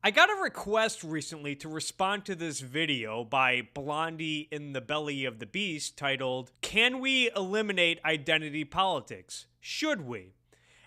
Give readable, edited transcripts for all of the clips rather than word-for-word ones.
I got a request recently to respond to this video by Blondie in the Belly of the Beast titled, "Can we eliminate identity politics? Should we?"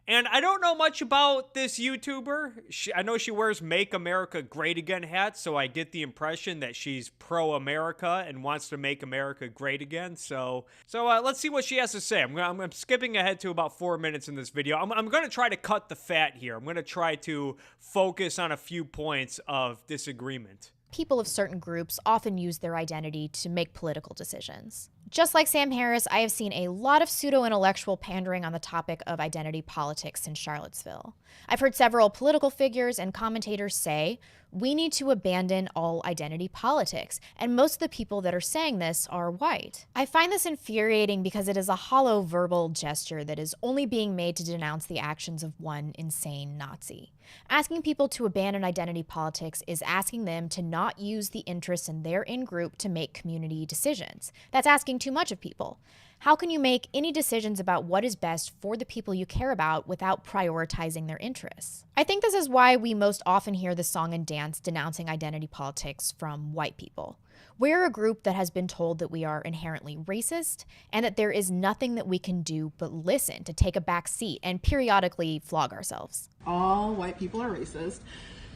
And I don't know much about this YouTuber. I know she wears Make America Great Again hats, so I get the impression that she's pro-America and wants to make America great again. So let's see what she has to say. I'm skipping ahead to about 4 minutes in this video. I'm going to try to cut the fat here. I'm going to try to focus on a few points of disagreement. People of certain groups often use their identity to make political decisions. Just like Sam Harris, I have seen a lot of pseudo-intellectual pandering on the topic of identity politics in Charlottesville. I've heard several political figures and commentators say, we need to abandon all identity politics, and most of the people that are saying this are white. I find this infuriating because it is a hollow verbal gesture that is only being made to denounce the actions of one insane Nazi. Asking people to abandon identity politics is asking them to not use the interests in their in-group to make community decisions. That's asking too much of people. How can you make any decisions about what is best for the people you care about without prioritizing their interests? I think this is why we most often hear the song and dance denouncing identity politics from white people. We're a group that has been told that we are inherently racist and that there is nothing that we can do but listen, to take a back seat, and periodically flog ourselves. All white people are racist.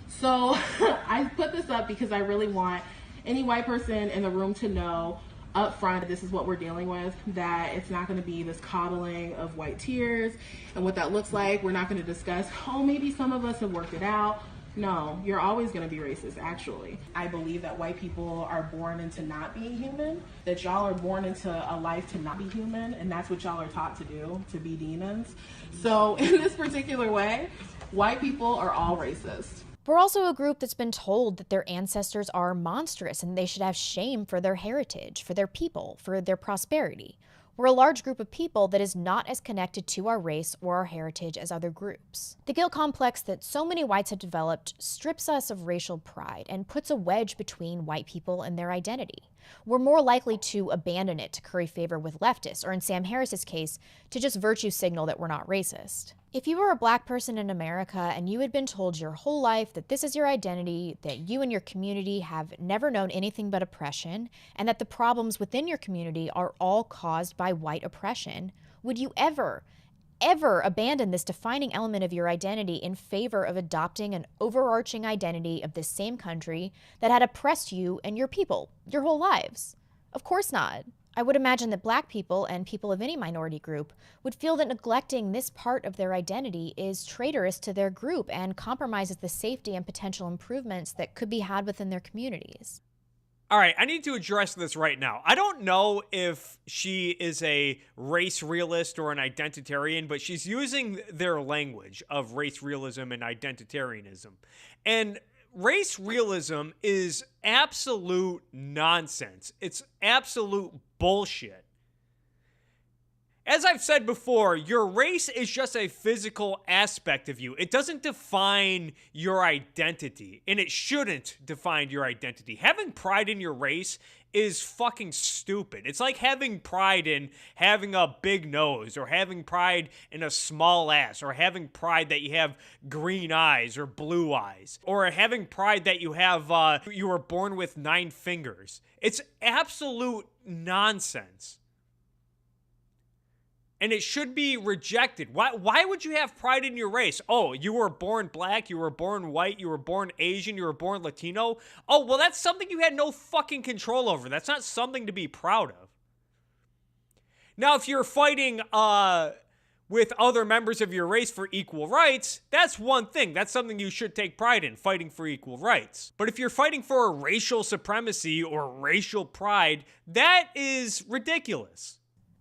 So I put this up because I really want any white person in the room to know up front, this is what we're dealing with, that it's not going to be this coddling of white tears and what that looks like. We're not going to discuss, oh, maybe some of us have worked it out. No, you're always going to be racist, actually. I believe that white people are born into not being human, that y'all are born into a life to not be human, and that's what y'all are taught to do, to be demons. So in this particular way, white people are all racist. We're also a group that's been told that their ancestors are monstrous and they should have shame for their heritage, for their people, for their prosperity. We're a large group of people that is not as connected to our race or our heritage as other groups. The guilt complex that so many whites have developed strips us of racial pride and puts a wedge between white people and their identity. We're more likely to abandon it to curry favor with leftists, or in Sam Harris's case, to just virtue signal that we're not racist. If you were a black person in America and you had been told your whole life that this is your identity, that you and your community have never known anything but oppression, and that the problems within your community are all caused by white oppression, would you ever abandon this defining element of your identity in favor of adopting an overarching identity of this same country that had oppressed you and your people your whole lives? Of course not. I would imagine that black people and people of any minority group would feel that neglecting this part of their identity is traitorous to their group and compromises the safety and potential improvements that could be had within their communities. All right, I need to address this right now. I don't know if she is a race realist or an identitarian, but she's using their language of race realism and identitarianism. And race realism is absolute nonsense. It's absolute bullshit. As I've said before, your race is just a physical aspect of you. It doesn't define your identity, and it shouldn't define your identity. Having pride in your race is fucking stupid. It's like having pride in having a big nose, or having pride in a small ass, or having pride that you have green eyes or blue eyes, or having pride that you have you were born with 9 fingers. It's absolute nonsense. And it should be rejected. Why would you have pride in your race? Oh, you were born black, you were born white, you were born Asian, you were born Latino. Oh, well, that's something you had no fucking control over. That's not something to be proud of. Now, if you're fighting with other members of your race for equal rights, that's one thing. That's something you should take pride in, fighting for equal rights. But if you're fighting for racial supremacy or racial pride, that is ridiculous.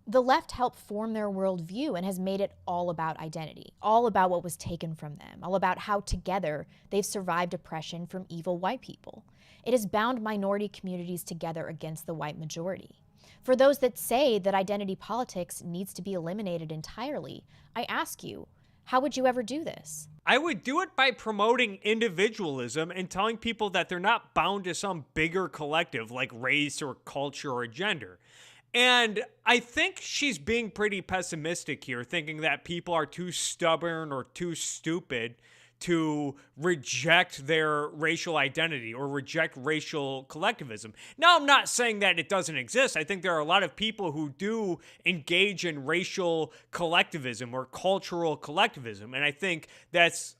The left helped form their worldview and has made it all about identity, all about what was taken from them, all about how together they've survived oppression from evil white people. It has bound minority communities together against the white majority. For those that say that identity politics needs to be eliminated entirely, I ask you, how would you ever do this? I would do it by promoting individualism and telling people that they're not bound to some bigger collective like race or culture or gender. And I think she's being pretty pessimistic here, thinking that people are too stubborn or too stupid to reject their racial identity or reject racial collectivism. Now, I'm not saying that it doesn't exist. I think there are a lot of people who do engage in racial collectivism or cultural collectivism, and I think that's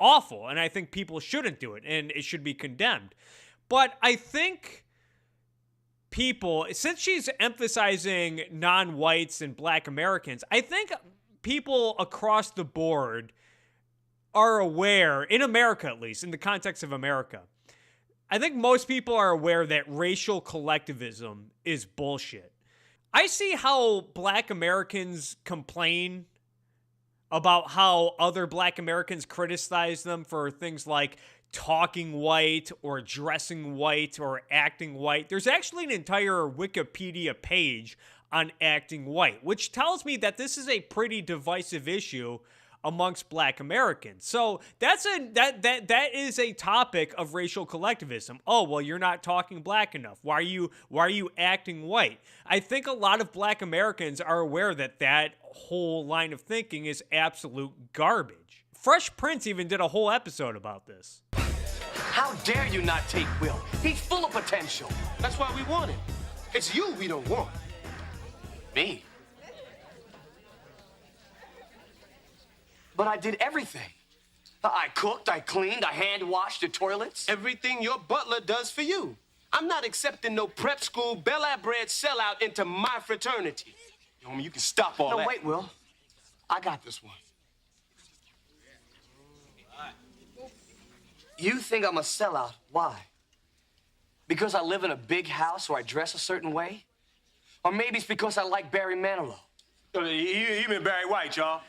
awful, and I think people shouldn't do it, and it should be condemned. But I think people, since she's emphasizing non-whites and Black Americans, I think people across the board are aware, in America at least, in the context of America, I think most people are aware that racial collectivism is bullshit. I see how Black Americans complain about how other Black Americans criticize them for things like talking white or dressing white or acting white. There's actually an entire Wikipedia page on acting white, which tells me that this is a pretty divisive issue amongst Black Americans. So that is a topic of racial collectivism. Oh, well, you're not talking Black enough. Why are you acting white? I think a lot of Black Americans are aware that that whole line of thinking is absolute garbage. Fresh Prince even did a whole episode about this. How dare you not take Will? He's full of potential. That's why we want him. It's you we don't want. Me? But I did everything. I cooked, I cleaned, I hand-washed the toilets. Everything your butler does for you. I'm not accepting no prep school, Bel Air bred sellout into my fraternity. You know, you can stop all that. No, wait, Will. I got this one. You think I'm a sellout. Why? Because I live in a big house or I dress a certain way? Or maybe it's because I like Barry Manilow. He been Barry White, y'all.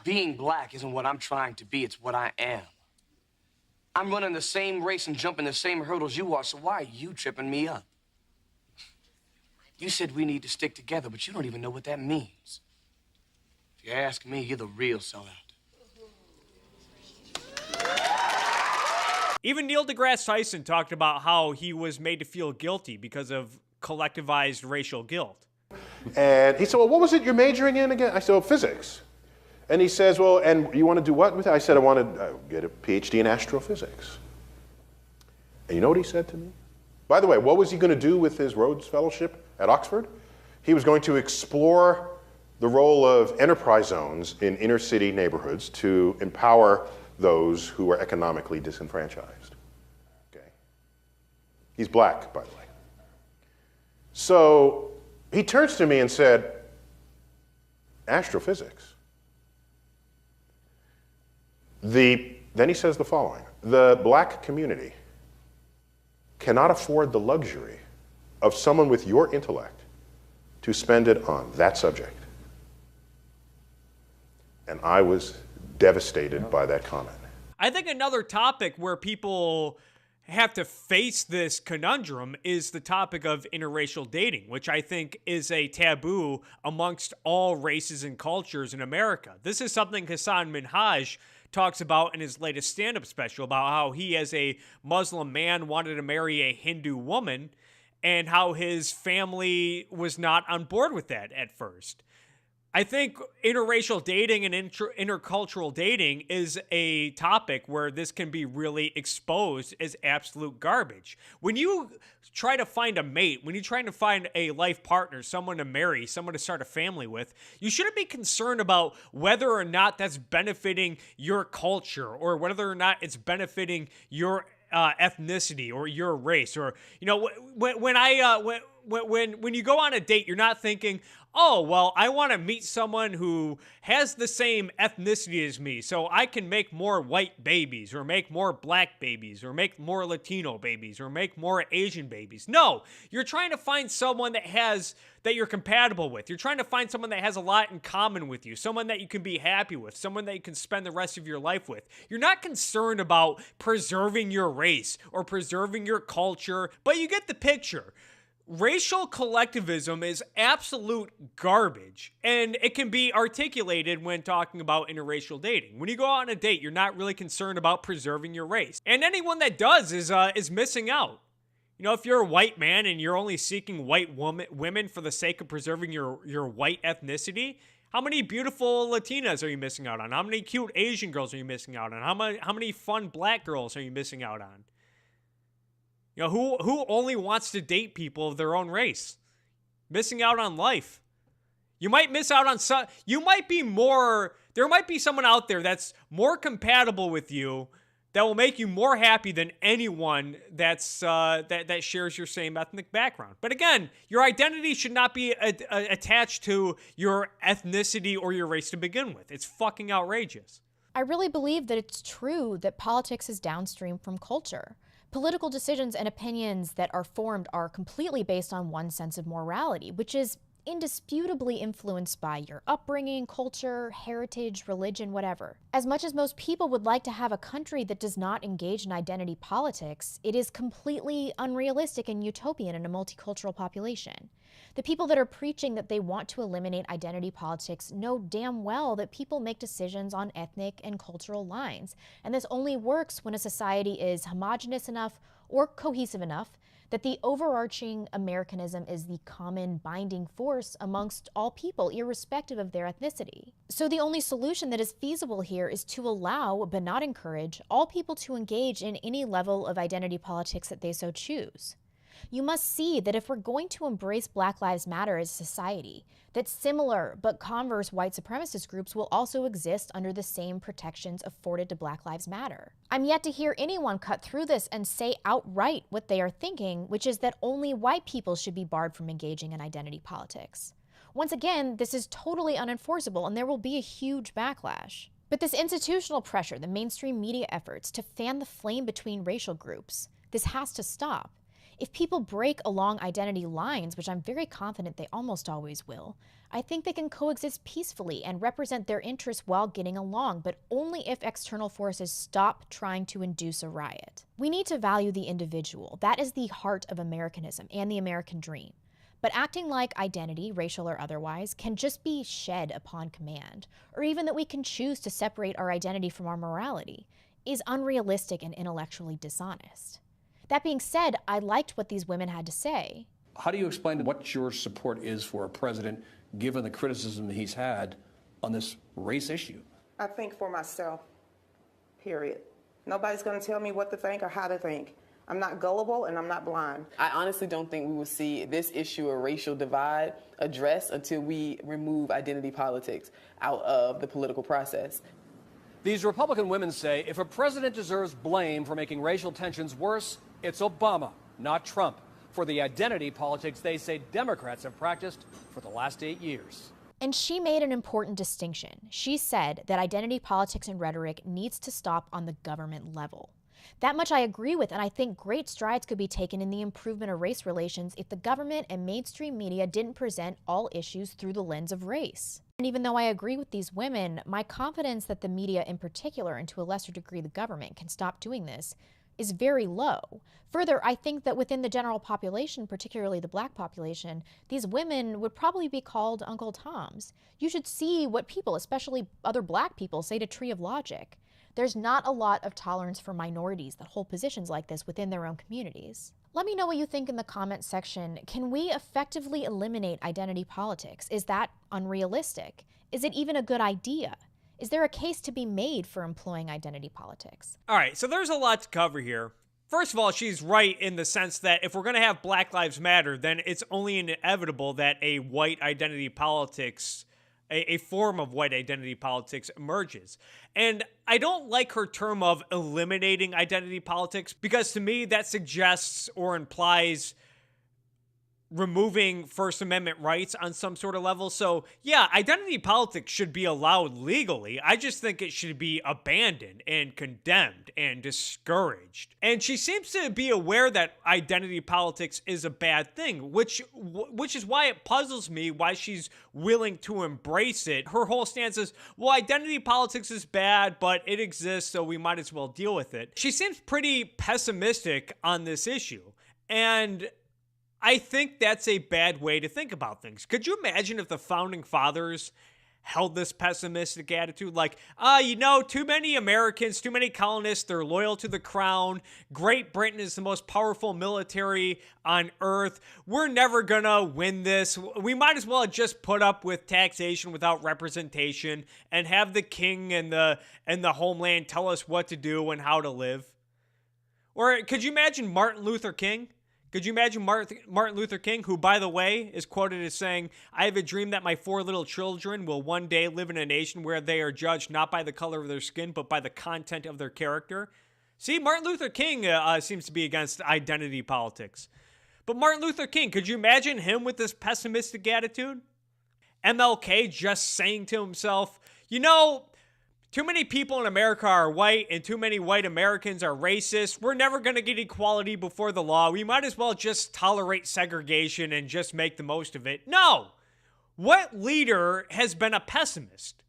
Being Black isn't what I'm trying to be, it's what I am. I'm running the same race and jumping the same hurdles you are, so why are you tripping me up? You said we need to stick together, but you don't even know what that means. If you ask me, you're the real sellout. Even Neil deGrasse Tyson talked about how he was made to feel guilty because of collectivized racial guilt. And he said, well, what was it you're majoring in again? I said, well, physics. And he says, well, and you want to do what with it? I said, I want to get a PhD in astrophysics. And you know what he said to me? By the way, what was he going to do with his Rhodes Fellowship at Oxford? He was going to explore the role of enterprise zones in inner city neighborhoods to empower those who are economically disenfranchised. Okay. He's Black, by the way. So he turns to me and said, astrophysics. Then he says the following: the Black community cannot afford the luxury of someone with your intellect to spend it on that subject. And I was devastated by that comment. I think another topic where people have to face this conundrum is the topic of interracial dating, which I think is a taboo amongst all races and cultures in America. This is something Hasan Minhaj talks about in his latest stand-up special, about how he, as a Muslim man, wanted to marry a Hindu woman and how his family was not on board with that at first. I think interracial dating and intercultural dating is a topic where this can be really exposed as absolute garbage. When you try to find a mate, when you're trying to find a life partner, someone to marry, someone to start a family with, you shouldn't be concerned about whether or not that's benefiting your culture or whether or not it's benefiting your ethnicity or your race. Or, you know, when you go on a date, you're not thinking, oh, well, I want to meet someone who has the same ethnicity as me so I can make more white babies or make more Black babies or make more Latino babies or make more Asian babies. No, you're trying to find someone that you're compatible with. You're trying to find someone that has a lot in common with you, someone that you can be happy with, someone that you can spend the rest of your life with. You're not concerned about preserving your race or preserving your culture, but you get the picture. Racial collectivism is absolute garbage, and it can be articulated when talking about interracial dating. When you go out on a date, you're not really concerned about preserving your race, and anyone that does is missing out. You know, if you're a white man and you're only seeking white women for the sake of preserving your white ethnicity, How many beautiful Latinas are you missing out on? How many cute Asian girls are you missing out on? How many fun black girls are you missing out on? You know, who only wants to date people of their own race? Missing out on life. You might miss out on some. You might be more. There might be someone out there that's more compatible with you, that will make you more happy than anyone that's that shares your same ethnic background. But again, your identity should not be attached to your ethnicity or your race to begin with. It's fucking outrageous. I really believe that it's true that politics is downstream from culture. Political decisions and opinions that are formed are completely based on one sense of morality, which is indisputably influenced by your upbringing, culture, heritage, religion, whatever. As much as most people would like to have a country that does not engage in identity politics, it is completely unrealistic and utopian in a multicultural population. The people that are preaching that they want to eliminate identity politics know damn well that people make decisions on ethnic and cultural lines, and this only works when a society is homogenous enough or cohesive enough that the overarching Americanism is the common binding force amongst all people, irrespective of their ethnicity. So the only solution that is feasible here is to allow, but not encourage, all people to engage in any level of identity politics that they so choose. You must see that if we're going to embrace Black Lives Matter as a society, that similar but converse white supremacist groups will also exist under the same protections afforded to Black Lives Matter. I'm yet to hear anyone cut through this and say outright what they are thinking, which is that only white people should be barred from engaging in identity politics. Once again, this is totally unenforceable and there will be a huge backlash. But this institutional pressure, the mainstream media efforts to fan the flame between racial groups, this has to stop. If people break along identity lines, which I'm very confident they almost always will, I think they can coexist peacefully and represent their interests while getting along, but only if external forces stop trying to induce a riot. We need to value the individual. That is the heart of Americanism and the American dream. But acting like identity, racial or otherwise, can just be shed upon command, or even that we can choose to separate our identity from our morality, is unrealistic and intellectually dishonest. That being said, I liked what these women had to say. How do you explain what your support is for a president, given the criticism that he's had on this race issue? I think for myself, period. Nobody's going to tell me what to think or how to think. I'm not gullible and I'm not blind. I honestly don't think we will see this issue of racial divide addressed until we remove identity politics out of the political process. These Republican women say if a president deserves blame for making racial tensions worse, it's Obama, not Trump, for the identity politics they say Democrats have practiced for the last 8 years. And she made an important distinction. She said that identity politics and rhetoric needs to stop on the government level. That much I agree with, and I think great strides could be taken in the improvement of race relations if the government and mainstream media didn't present all issues through the lens of race. And even though I agree with these women, my confidence that the media in particular, and to a lesser degree the government, can stop doing this is very low. Further, I think that within the general population, particularly the Black population, these women would probably be called Uncle Toms. You should see what people, especially other Black people, say to Tree of Logic. There's not a lot of tolerance for minorities that hold positions like this within their own communities. Let me know what you think in the comments section. Can we effectively eliminate identity politics? Is that unrealistic? Is it even a good idea? Is there a case to be made for employing identity politics? All right, so there's a lot to cover here. First of all, she's right in the sense that if we're going to have Black Lives Matter, then it's only inevitable that a white identity politics, a form of white identity politics emerges. And I don't like her term of eliminating identity politics because to me that suggests or implies removing First Amendment rights on some sort of level. So yeah, identity politics should be allowed legally. I just think it should be abandoned and condemned and discouraged. And she seems to be aware that identity politics is a bad thing, which is why it puzzles me why she's willing to embrace it. Her whole stance is, well, identity politics is bad, but it exists, so we might as well deal with it. She seems pretty pessimistic on this issue. And I think that's a bad way to think about things. Could you imagine if the founding fathers held this pessimistic attitude. Like, too many Americans, too many colonists, they're loyal to the crown. Great Britain is the most powerful military on earth. We're never gonna win this. We might as well just put up with taxation without representation and have the king and the homeland tell us what to do and how to live. Or could you imagine Martin Luther King? Could you imagine Martin Luther King, who, by the way, is quoted as saying, "I have a dream that my 4 little children will one day live in a nation where they are judged not by the color of their skin, but by the content of their character." See, Martin Luther King seems to be against identity politics. But Martin Luther King, could you imagine him with this pessimistic attitude? MLK just saying to himself, too many people in America are white and too many white Americans are racist. We're never going to get equality before the law. We might as well just tolerate segregation and just make the most of it. No! What leader has been a pessimist?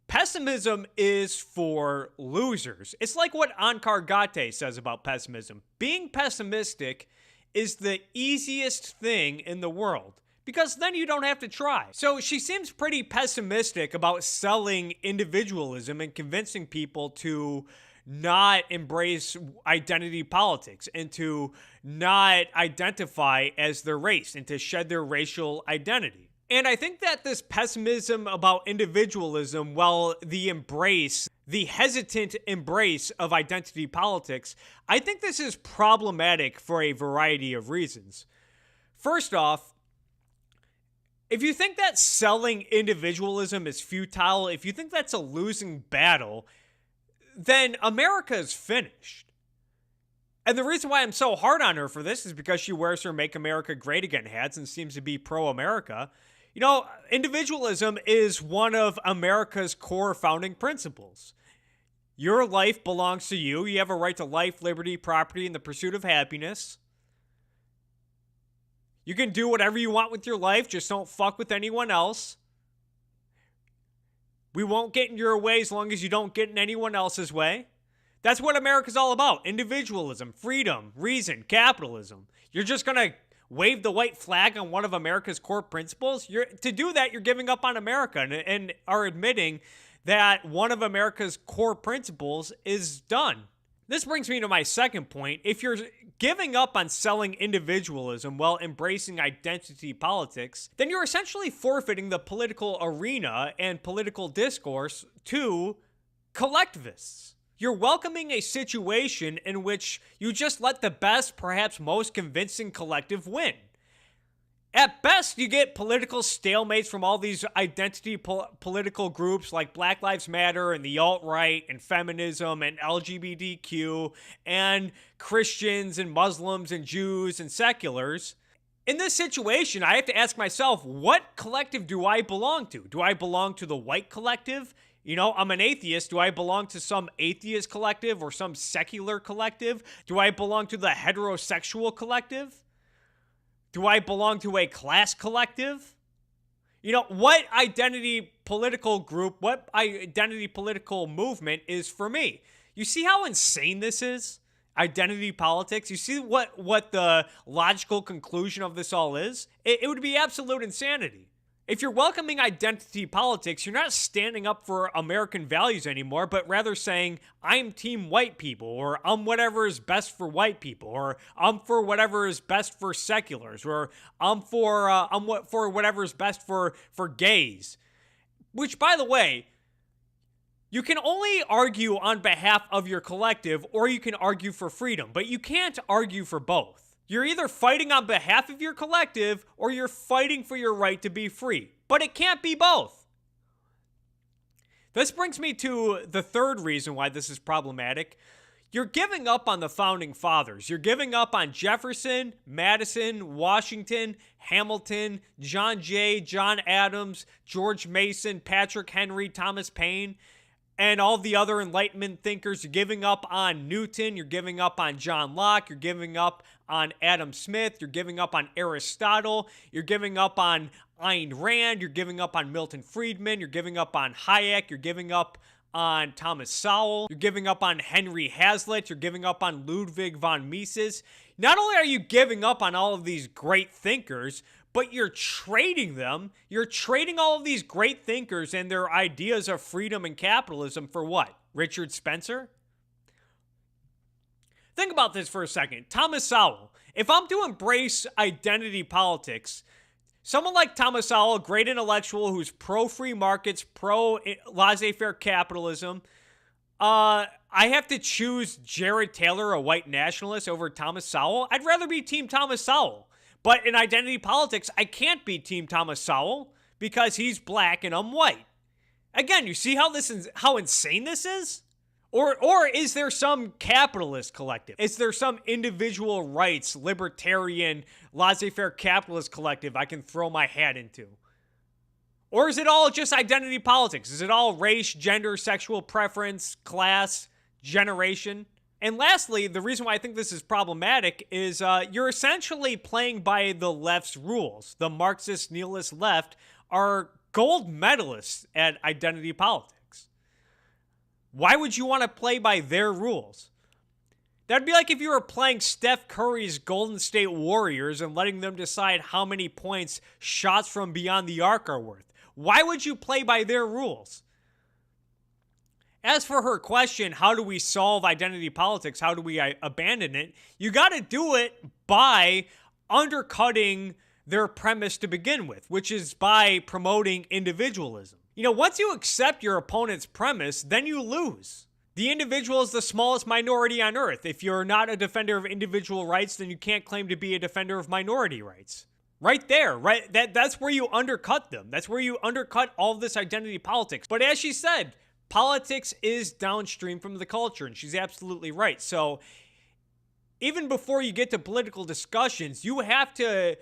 Pessimism is for losers. It's like what Ankar Gate says about pessimism. Being pessimistic is the easiest thing in the world, because then you don't have to try. So she seems pretty pessimistic about selling individualism and convincing people to not embrace identity politics and to not identify as their race and to shed their racial identity. And I think that this pessimism about individualism, well, the hesitant embrace of identity politics, I think this is problematic for a variety of reasons. First off, if you think that selling individualism is futile, if you think that's a losing battle, then America is finished. And the reason why I'm so hard on her for this is because she wears her Make America Great Again hats and seems to be pro-America. Individualism is one of America's core founding principles. Your life belongs to you. You have a right to life, liberty, property, and the pursuit of happiness. You can do whatever you want with your life, just don't fuck with anyone else. We won't get in your way as long as you don't get in anyone else's way. That's what America's all about. Individualism, freedom, reason, capitalism. You're just going to wave the white flag on one of America's core principles? To do that, you're giving up on America and are admitting that one of America's core principles is done. This brings me to my second point. If you're giving up on selling individualism while embracing identity politics, then you're essentially forfeiting the political arena and political discourse to collectivists. You're welcoming a situation in which you just let the best, perhaps most convincing collective win. At best, you get political stalemates from all these identity political groups like Black Lives Matter and the alt-right and feminism and LGBTQ and Christians and Muslims and Jews and seculars. In this situation, I have to ask myself, what collective do I belong to? Do I belong to the white collective? I'm an atheist. Do I belong to some atheist collective or some secular collective? Do I belong to the heterosexual collective? Do I belong to a class collective? What identity political group, what identity political movement is for me? You see how insane this is? Identity politics? You see what the logical conclusion of this all is? It would be absolute insanity. If you're welcoming identity politics, you're not standing up for American values anymore, but rather saying, I'm team white people, or I'm whatever is best for white people, or I'm for whatever is best for seculars, or I'm for whatever is best for gays. Which, by the way, you can only argue on behalf of your collective, or you can argue for freedom, but you can't argue for both. You're either fighting on behalf of your collective or you're fighting for your right to be free. But it can't be both. This brings me to the third reason why this is problematic. You're giving up on the founding fathers. You're giving up on Jefferson, Madison, Washington, Hamilton, John Jay, John Adams, George Mason, Patrick Henry, Thomas Paine, and all the other Enlightenment thinkers. You're giving up on Newton. You're giving up on John Locke. You're giving up on Adam Smith. You're giving up on Aristotle. You're giving up on Ayn Rand. You're giving up on Milton Friedman. You're giving up on Hayek. You're giving up on Thomas Sowell. You're giving up on Henry Hazlitt. You're giving up on Ludwig von Mises. Not only are you giving up on all of these great thinkers, but you're trading them. You're trading all of these great thinkers and their ideas of freedom and capitalism for what? Richard Spencer? Think about this for a second. Thomas Sowell. If I'm to embrace identity politics, someone like Thomas Sowell, a great intellectual who's pro-free markets, pro-laissez-faire capitalism, I have to choose Jared Taylor, a white nationalist, over Thomas Sowell? I'd rather be Team Thomas Sowell. But in identity politics, I can't be Team Thomas Sowell because he's black and I'm white. Again, you see how insane this is? Or is there some capitalist collective? Is there some individual rights, libertarian, laissez-faire capitalist collective I can throw my hat into? Or is it all just identity politics? Is it all race, gender, sexual preference, class, generation? And lastly, the reason why I think this is problematic is you're essentially playing by the left's rules. The Marxist, nihilist left are gold medalists at identity politics. Why would you want to play by their rules? That'd be like if you were playing Steph Curry's Golden State Warriors and letting them decide how many points shots from beyond the arc are worth. Why would you play by their rules? As for her question, how do we solve identity politics? How do we abandon it? You got to do it by undercutting their premise to begin with, which is by promoting individualism. You know, once you accept your opponent's premise, then you lose. The individual is the smallest minority on earth. If you're not a defender of individual rights, then you can't claim to be a defender of minority rights. Right there, right? That's where you undercut them. That's where you undercut all of this identity politics. But as she said, politics is downstream from the culture, and she's absolutely right. So even before you get to political discussions, you have to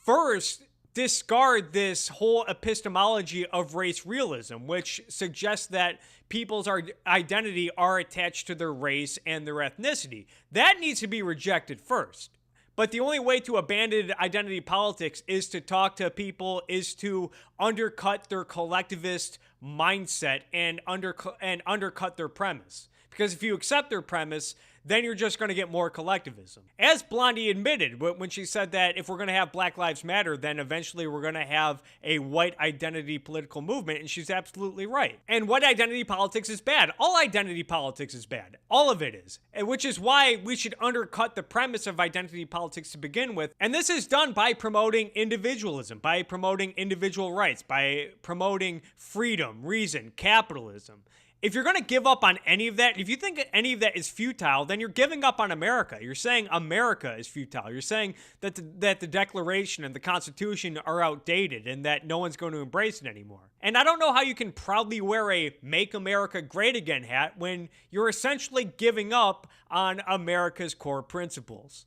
first discard this whole epistemology of race realism, which suggests that people's identity are attached to their race and their ethnicity. That needs to be rejected first. But the only way to abandon identity politics is to talk to people, is to undercut their collectivist mindset and undercut their premise. Because if you accept their premise, then you're just going to get more collectivism. As Blondie admitted when she said that if we're going to have Black Lives Matter, then eventually we're going to have a white identity political movement, and she's absolutely right. And white identity politics is bad. All identity politics is bad. All of it is. Which is why we should undercut the premise of identity politics to begin with. And this is done by promoting individualism, by promoting individual rights, by promoting freedom, reason, capitalism. If you're going to give up on any of that, if you think any of that is futile, then you're giving up on America. You're saying America is futile. You're saying that the Declaration and the Constitution are outdated and that no one's going to embrace it anymore. And I don't know how you can proudly wear a Make America Great Again hat when you're essentially giving up on America's core principles.